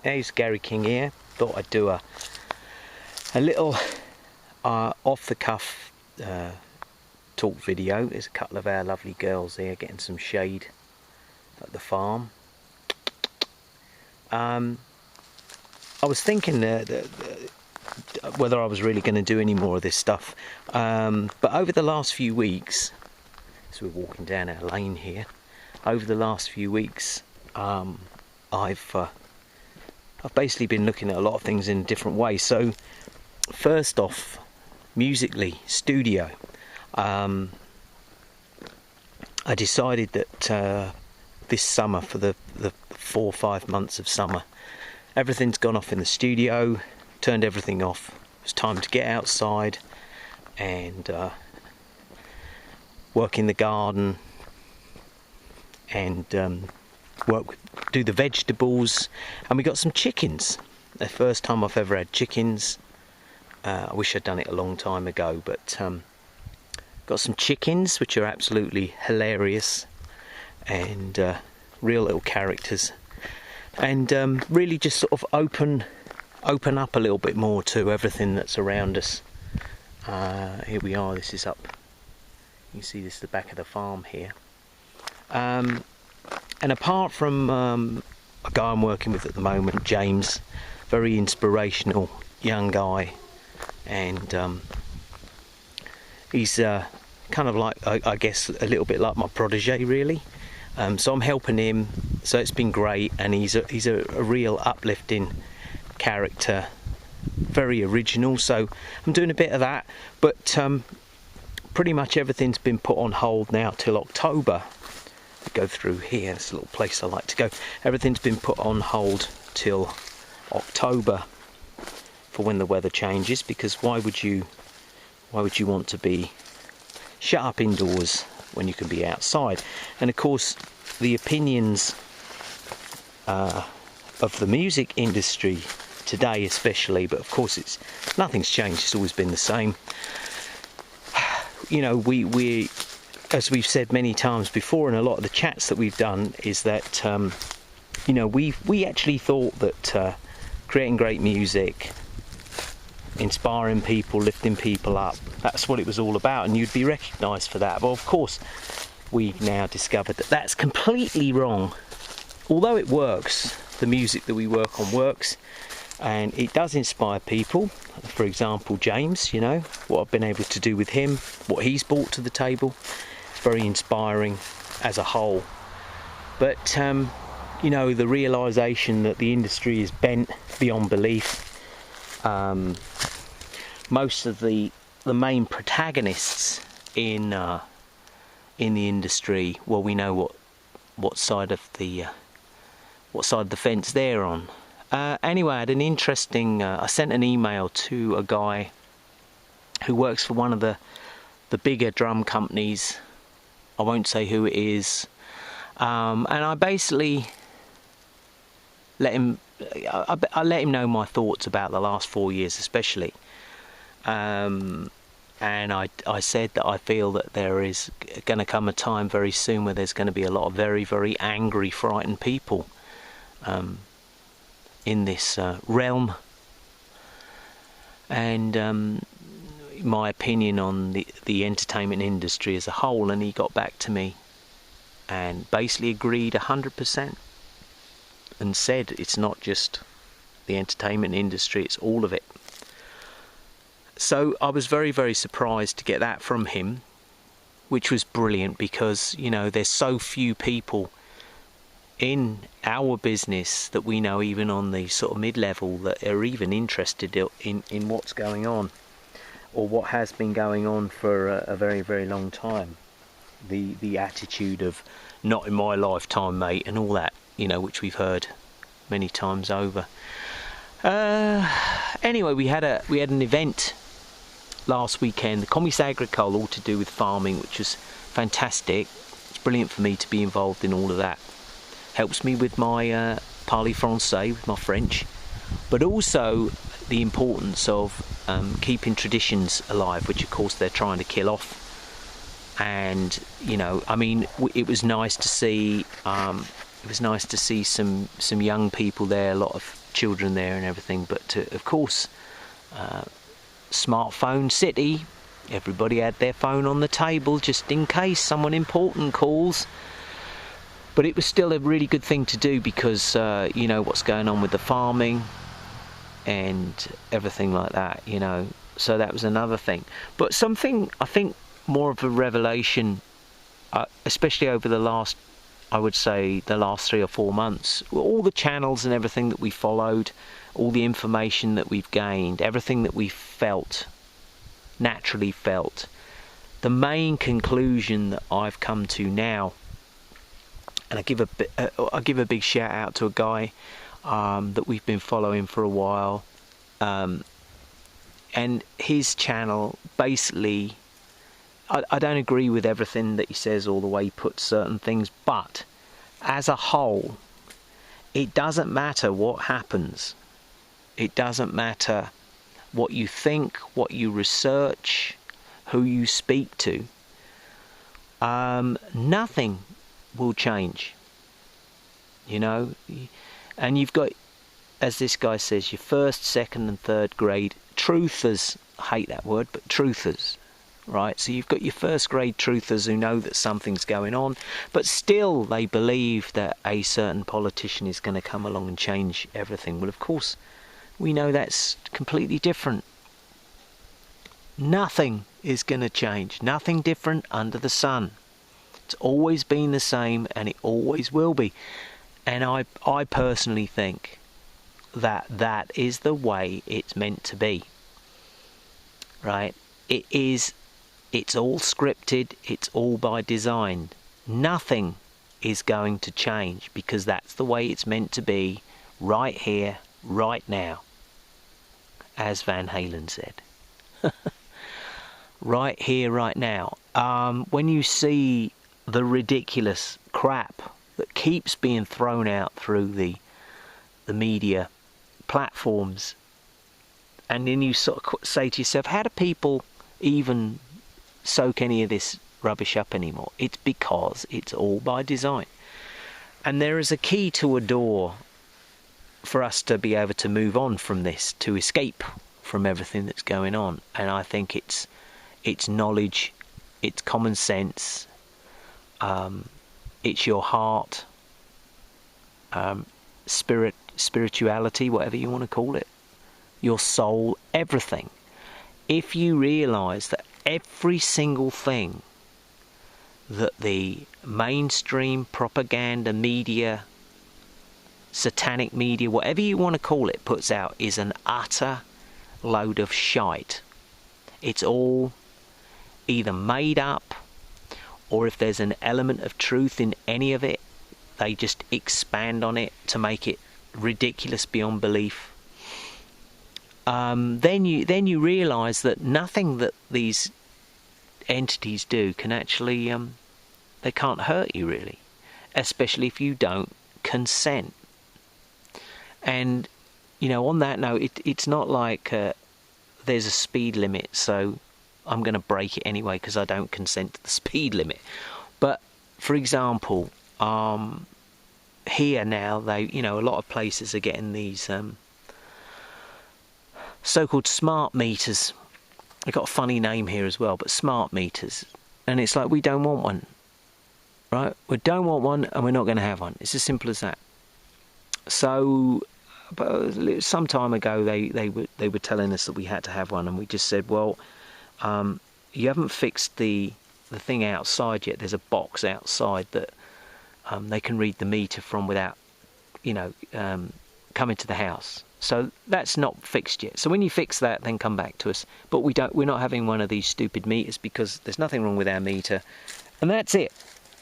Hey, Gary King here. Thought I'd do a little off-the-cuff talk video. There's a couple of our lovely girls here getting some shade at the farm. I was thinking whether I was really going to do any more of this stuff, but over the last few weeks, so we're walking down our lane here, over the last few weeks I've basically been looking at a lot of things in different ways. So first off, musically, studio, I decided that this summer, for the 4 or 5 months of summer, everything's gone off in the studio, turned everything off. It was time to get outside and work in the garden and do the vegetables. And we got some chickens. The first time I've ever had chickens. I wish I'd done it a long time ago, but got some chickens which are absolutely hilarious and real little characters, and really just sort of open up a little bit more to everything that's around us. Here we are. This is up, you can see this is the back of the farm here, and apart from a guy I'm working with at the moment, James, very inspirational young guy, and he's kind of like, I guess, a little bit like my protege, really. So I'm helping him, so it's been great, and he's a real uplifting character, very original. So I'm doing a bit of that, but pretty much everything's been put on hold now till October. We go through here, it's a little place I like to go. Everything's been put on hold till October for when the weather changes, because why would you want to be shut up indoors when you can be outside? And of course, the opinions of the music industry today especially, but of course nothing's changed, it's always been the same. You know, we as we've said many times before in a lot of the chats that we've done, is that you know, we actually thought that creating great music, inspiring people, lifting people up, that's what it was all about, and you'd be recognised for that. But of course, we now discovered that that's completely wrong. Although it works, the music that we work on works, and it does inspire people. For example, James, you know, what I've been able to do with him, what he's brought to the table, very inspiring as a whole. But you know, the realisation that the industry is bent beyond belief. Most of the main protagonists in the industry, well, we know what side of the fence they're on. Anyway, I had an interesting. I sent an email to a guy who works for one of the bigger drum companies. I won't say who it is, and I basically let him. I let him know my thoughts about the last 4 years, especially. And I said that I feel that there is going to come a time very soon where there's going to be a lot of very, very angry, frightened people in this realm. And my opinion on the entertainment industry as a whole, and he got back to me and basically agreed 100%, and said it's not just the entertainment industry, it's all of it. So I was very, very surprised to get that from him, which was brilliant, because, you know, there's so few people in our business that we know, even on the sort of mid-level, that are even interested in what's going on, or what has been going on for a very, very long time. The attitude of "not in my lifetime, mate," and all that, you know, which we've heard many times over. Anyway, we had an event last weekend, the Comics Agricole, all to do with farming, which was fantastic. It's brilliant for me to be involved in all of that. Helps me with my parler français, with my French, but also the importance of keeping traditions alive, which of course they're trying to kill off. And, you know, I mean, it was nice to see some young people there, a lot of children there and everything. But of course, smartphone city, everybody had their phone on the table just in case someone important calls. But it was still a really good thing to do because you know what's going on with the farming and everything like that, you know. So that was another thing. But something I think more of a revelation, especially over the last, I would say, the last 3 or 4 months, all the channels and everything that we followed, all the information that we've gained, everything that we felt, naturally felt, the main conclusion that I've come to now, and I give a big shout out to a guy that we've been following for a while, and his channel, basically, I don't agree with everything that he says or the way he puts certain things, but as a whole, it doesn't matter what happens. It doesn't matter what you think, what you research, who you speak to. Nothing will change, you know. And you've got, as this guy says, your first, second and third grade truthers. I hate that word, but truthers, right? So you've got your first grade truthers who know that something's going on, but still they believe that a certain politician is going to come along and change everything. Well, of course, we know that's completely different. Nothing is going to change. Nothing different under the sun. It's always been the same, and it always will be. And I personally think that that is the way it's meant to be. Right? It is. It's all scripted. It's all by design. Nothing is going to change because that's the way it's meant to be, right here, right now. As Van Halen said. Right here, right now. When you see the ridiculous crap that keeps being thrown out through the media platforms, and then you sort of say to yourself, how do people even soak any of this rubbish up anymore? It's because it's all by design. And there is a key to a door for us to be able to move on from this, to escape from everything that's going on. And I think it's knowledge, it's common sense, it's your heart, spirituality, whatever you want to call it, your soul, everything. If you realise that every single thing that the mainstream propaganda media, satanic media, whatever you want to call it, puts out is an utter load of shite. It's all either made up, or if there's an element of truth in any of it, they just expand on it to make it ridiculous beyond belief. Then you realise that nothing that these entities do can actually, they can't hurt you really, especially if you don't consent. And you know, on that note, it's not like there's a speed limit, so I'm going to break it anyway because I don't consent to the speed limit. But for example, here now, a lot of places are getting these so-called smart meters. They've got a funny name here as well, but smart meters. And it's like, we don't want one, right? We don't want one, and we're not going to have one. It's as simple as that. So, but some time ago, they were telling us that we had to have one, and we just said, well, you haven't fixed the thing outside yet. There's a box outside that they can read the meter from without, coming to the house. So that's not fixed yet. So when you fix that, then come back to us. But we're not having one of these stupid meters because there's nothing wrong with our meter, and that's it.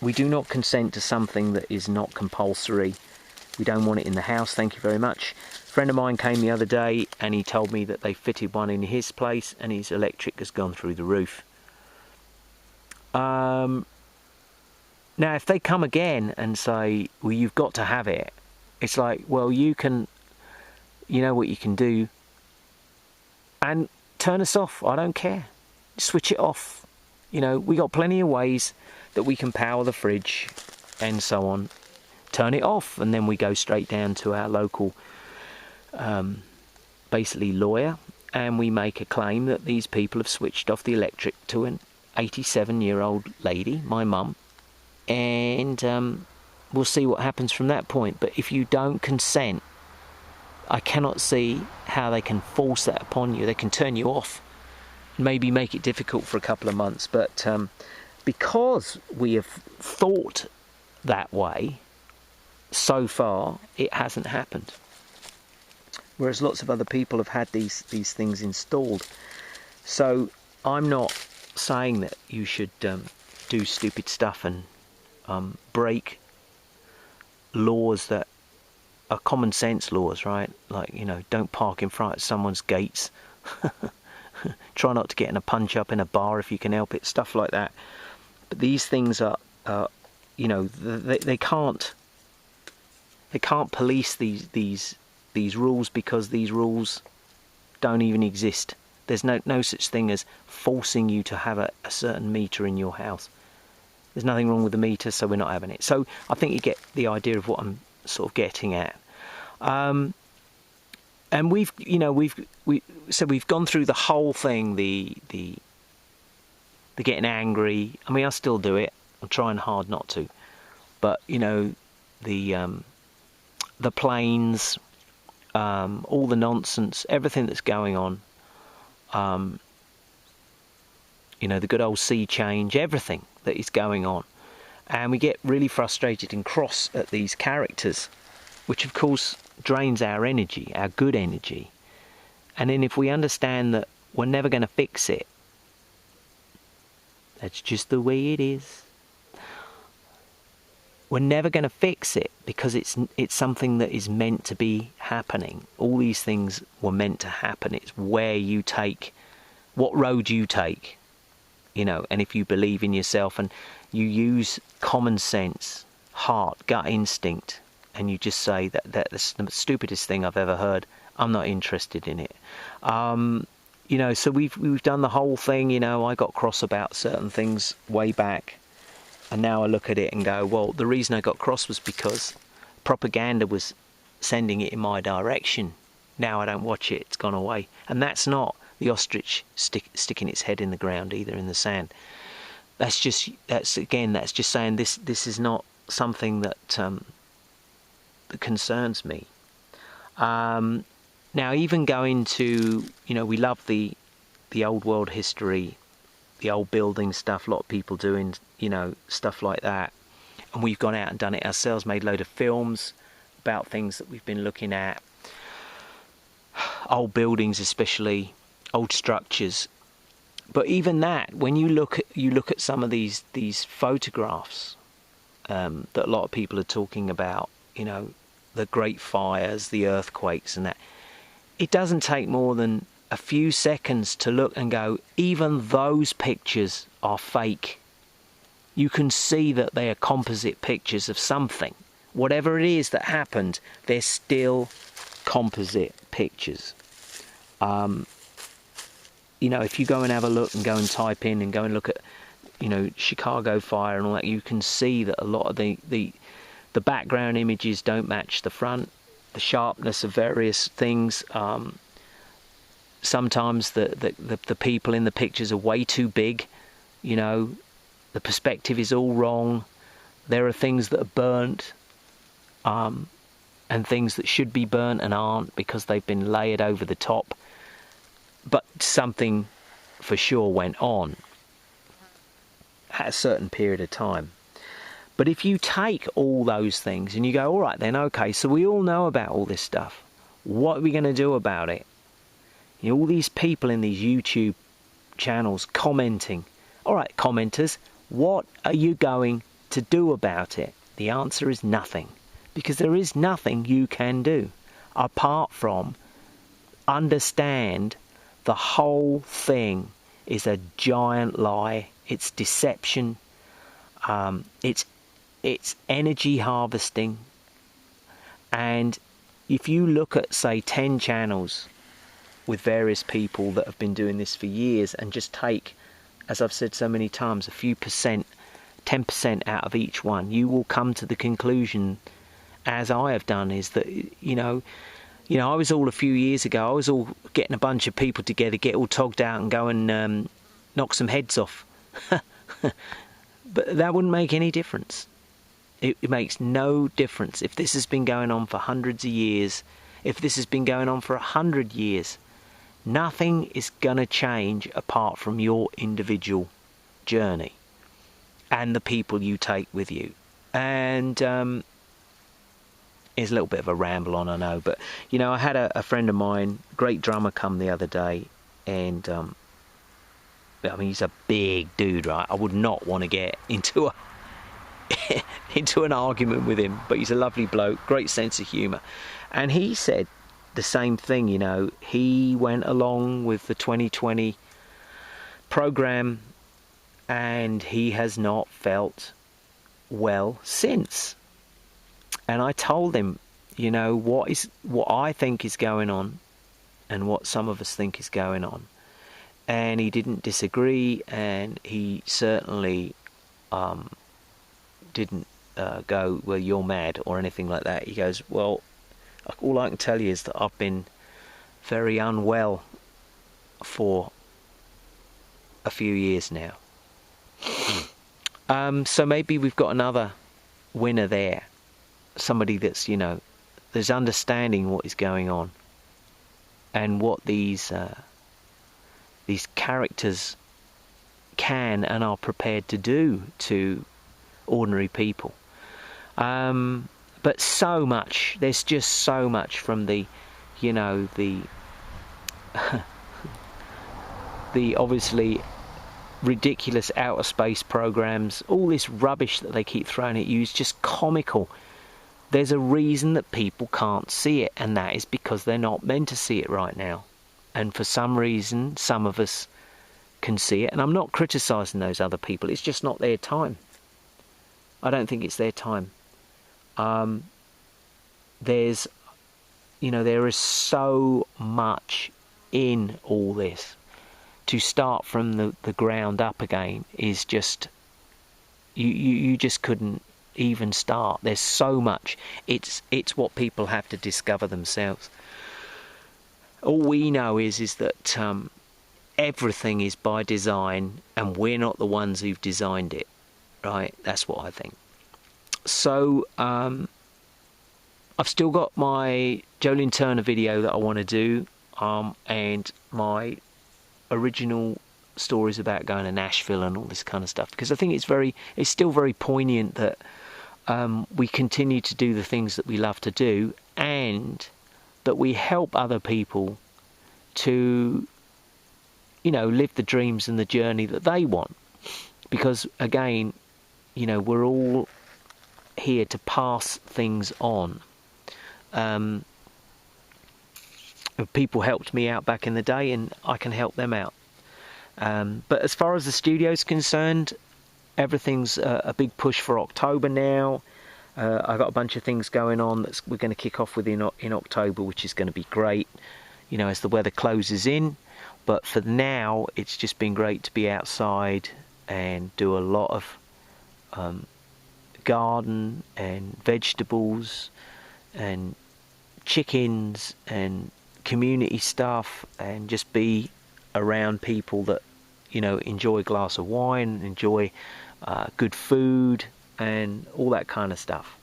We do not consent to something that is not compulsory. We don't want it in the house, thank you very much. A friend of mine came the other day and he told me that they fitted one in his place and his electric has gone through the roof. Now if they come again and say, well, you've got to have it, it's like, well, you know what you can do, and turn us off. I don't care. Switch it off. We got plenty of ways that we can power the fridge and so on. Turn it off, and then we go straight down to our local basically lawyer, and we make a claim that these people have switched off the electric to an 87-year-old lady, my mum, and we'll see what happens from that point. But if you don't consent, I cannot see how they can force that upon you. They can turn you off, maybe make it difficult for a couple of months, but because we have thought that way, so far it hasn't happened. Whereas lots of other people have had these things installed. So I'm not saying that you should do stupid stuff and break laws that are common sense laws, right? Like, you know, don't park in front of someone's gates. Try not to get in a punch up in a bar if you can help it, stuff like that. But these things are, you know, they can't police these rules, because these rules don't even exist. There's no such thing as forcing you to have a certain meter in your house. There's nothing wrong with the meter, so we're not having it. So I think you get the idea of what I'm sort of getting at. And we've gone through the whole thing, the getting angry. I mean, I still do it. I'm trying hard not to. But, you know, the planes, all the nonsense, everything that's going on, you know, the good old sea change, everything that is going on. And we get really frustrated and cross at these characters, which of course drains our energy, our good energy. And then if we understand that we're never going to fix it, that's just the way it is. We're never going to fix it, because it's something that is meant to be happening. All these things were meant to happen. It's where you take, what road you take, you know. And if you believe in yourself and you use common sense, heart, gut instinct, and you just say that's the stupidest thing I've ever heard, I'm not interested in it. You know, so we've done the whole thing. You know, I got cross about certain things way back. And now I look at it and go, well, the reason I got cross was because propaganda was sending it in my direction. Now I don't watch it, it's gone away. And that's not the ostrich sticking its head in the ground either, in the sand. That's just saying this is not something that that concerns me. Now, even going to, you know, we love the old world history, the old building stuff, a lot of people doing, you know, stuff like that. And we've gone out and done it ourselves, made a load of films about things that we've been looking at. Old buildings especially, old structures. But even that, when you look at some of these photographs that a lot of people are talking about, you know, the great fires, the earthquakes and that, it doesn't take more than a few seconds to look and go, even those pictures are fake. You can see that they are composite pictures of something. Whatever it is that happened, they're still composite pictures. You know, if you go and have a look and go and type in and go and look at, you know, Chicago fire and all that, you can see that a lot of the background images don't match the front, the sharpness of various things. Sometimes the people in the pictures are way too big, you know, the perspective is all wrong. There are things that are burnt, and things that should be burnt and aren't because they've been layered over the top. But something for sure went on at a certain period of time. But if you take all those things and you go, all right then, okay, so we all know about all this stuff. What are we going to do about it? You know, all these people in these YouTube channels commenting. All right, commenters, what are you going to do about it? The answer is nothing. Because there is nothing you can do apart from understand the whole thing is a giant lie. It's deception. It's energy harvesting. And if you look at, say, 10 channels with various people that have been doing this for years and just take, as I've said so many times, a few percent, 10% out of each one, you will come to the conclusion, as I have done, is that, you know, You know, I was all a few years ago, I was all getting a bunch of people together, get all togged out and go and knock some heads off. But that wouldn't make any difference. It makes no difference. If this has been going on for hundreds of years, if this has been going on for 100 years, nothing is going to change apart from your individual journey and the people you take with you. And it's a little bit of a ramble on, I know, but you know, I had a friend of mine, great drummer, come the other day, and I mean, he's a big dude, right? I would not want to get into an argument with him, but he's a lovely bloke, great sense of humour. And he said the same thing, you know, he went along with the 2020 program and he has not felt well since. And I told him, you know, what I think is going on and what some of us think is going on. And he didn't disagree, and he certainly didn't go, well, you're mad or anything like that. He goes, well, all I can tell you is that I've been very unwell for a few years now. So maybe we've got another winner there. Somebody that's, you know, there's understanding what is going on and what these characters can and are prepared to do to ordinary people. But so much, there's just so much from the, you know, the the obviously ridiculous outer space programs, all this rubbish that they keep throwing at you is just comical. There's a reason that people can't see it, and that is because they're not meant to see it right now. And for some reason, some of us can see it. And I'm not criticising those other people. It's just not their time. I don't think it's their time. There's, you know, there is so much in all this. To start from the ground up again is just, you just couldn't even start. There's so much. It's what people have to discover themselves. All we know is that everything is by design, and we're not the ones who've designed it, right? That's what I think. So I've still got my Jolene Turner video that I want to do, and my original stories about going to Nashville and all this kind of stuff, because I think it's still very poignant that we continue to do the things that we love to do, and that we help other people to, you know, live the dreams and the journey that they want. Because again, you know, we're all here to pass things on. People helped me out back in the day, and I can help them out. But as far as the studio's concerned, everything's a big push for October now. I've got a bunch of things going on that we're going to kick off with in October, which is going to be great, you know, as the weather closes in. But for now, it's just been great to be outside and do a lot of garden and vegetables and chickens and community stuff, and just be around people that, you know, enjoy a glass of wine, enjoy good food and all that kind of stuff.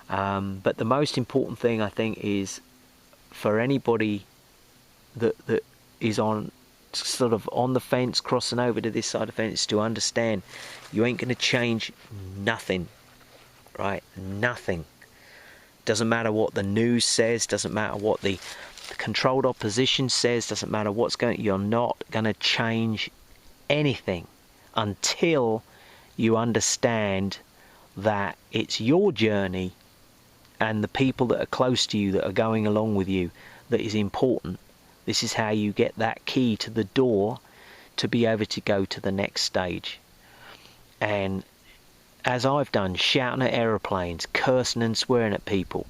But the most important thing, I think, is for anybody that is on sort of on the fence, crossing over to this side of the fence, to understand you ain't going to change nothing, right? Nothing. Doesn't matter what the news says, doesn't matter what the controlled opposition says, doesn't matter what's going, you're not going to change anything until you understand that it's your journey and the people that are close to you, that are going along with you, that is important. This is how you get that key to the door to be able to go to the next stage. And as I've done, shouting at aeroplanes, cursing and swearing at people,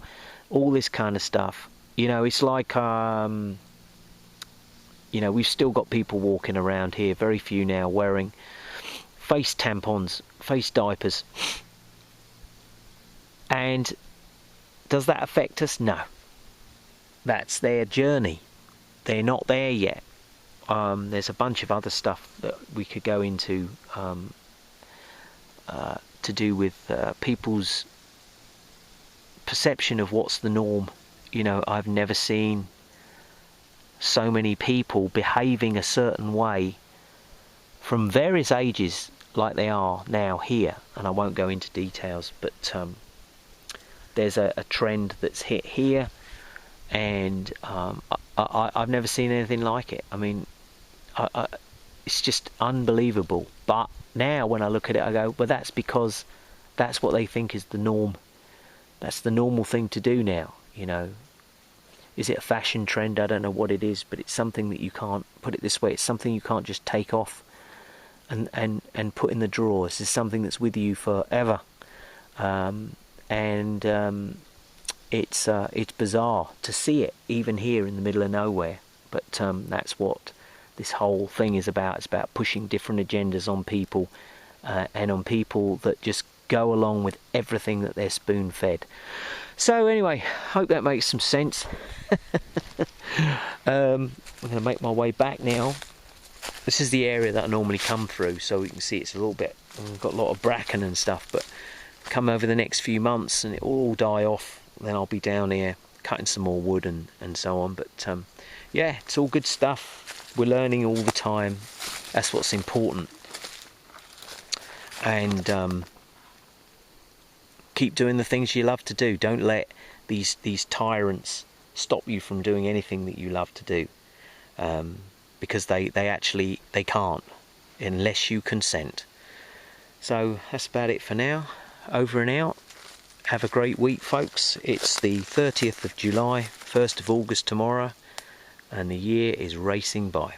all this kind of stuff. You know, it's like, you know, we've still got people walking around here, very few now, wearing face tampons, face diapers. And does that affect us? No. that's their journey. They're not there yet. There's a bunch of other stuff that we could go into to do with people's perception of what's the norm. You know, I've never seen so many people behaving a certain way from various ages like they are now here, and I won't go into details, but there's a trend that's hit here, and I've never seen anything like it. I mean, it's just unbelievable. But now when I look at it, I go, well, that's because that's what they think is the norm. That's the normal thing to do now, you know. Is it a fashion trend? I don't know what it is, but it's something that you can't, put it this way, it's something you can't just take off and put in the drawers. It's something that's with you forever. It's bizarre to see it even here in the middle of nowhere, but that's what this whole thing is about. It's about pushing different agendas on people, and on people that just go along with everything that they're spoon fed. So anyway, hope that makes some sense. I'm going to make my way back now. This is the area that I normally come through, so you can see it's a little bit, we've got a lot of bracken and stuff, but come over the next few months and it will all die off. Then I'll be down here cutting some more wood and so on. But yeah, it's all good stuff. We're learning all the time. That's what's important. And keep doing the things you love to do. Don't let these tyrants stop you from doing anything that you love to do, because they can't unless you consent. So that's about it for now. Over and out. Have a great week, folks. It's the 30th of July, 1st of August tomorrow, and the year is racing by.